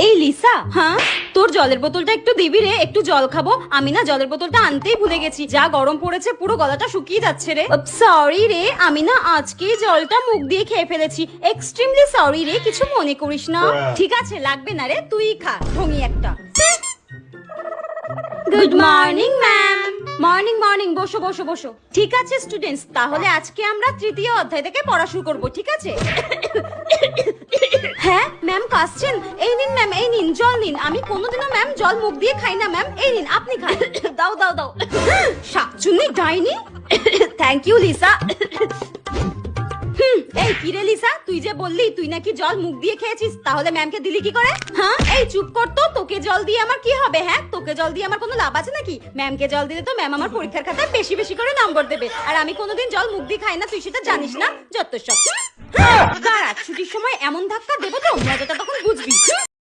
এই লিসা, হ্যাঁ তোর জলের বোতলটা একটু দিবি রে, একটু জল খাবো। আমি না জলের বোতলটা আনতেই ভুলে গেছি, যা গরম পড়েছে পুরো গলাটা শুকিয়ে যাচ্ছে রে। সরি রে, আমি না আজকেই জলটা মুখ দিয়ে খেয়ে ফেলেছি, এক্সট্রিমলি সরি রে, কিছু মনে করিস না। ঠিক আছে, লাগবে না রে, তুই খা, ঢঙি একটা। Good morning ma'am. Morning morning, বসো বসো বসো। ঠিক আছে স্টুডেন্টস, তাহলে আজকে আমরা তৃতীয় অধ্যায় থেকে পড়া শুরু করব, ঠিক আছে? হ্যাঁ ম্যাম কাশছেন? এই নিন ম্যাম, এই নিন জল নিন। আমি কোনোদিনও ম্যাম জল মুখ দিয়ে খাই না ম্যাম, এই নিন আপনি খান। দাও দাও দাও। শাকচুন্নি ডাইনি। Thank you Lisa. এই কিরে লিসা, তুই যে বললি তুই নাকি জল মুখ দিয়ে খেয়েছিস, তাহলে ম্যামকে দিলি কি করে? হ্যাঁ এই চুপ কর তো, তোকে জল দিয়ে আমার কি হবে? হ্যাঁ তোকে জল দিয়ে আমার কোনো লাভ আছে নাকি? ম্যামকে জল দিলে তো ম্যাম আমার পরীক্ষার খাতায় বেশি বেশি করে নম্বর দেবে, আর আমি কোনোদিন জল মুখ দিয়ে খাই না, তুই সেটা জানিস না। যত সব। দাঁড়া, ছুটির সময় এমন ধাক্কা দেবো তো মজাটা তখন বুঝবি।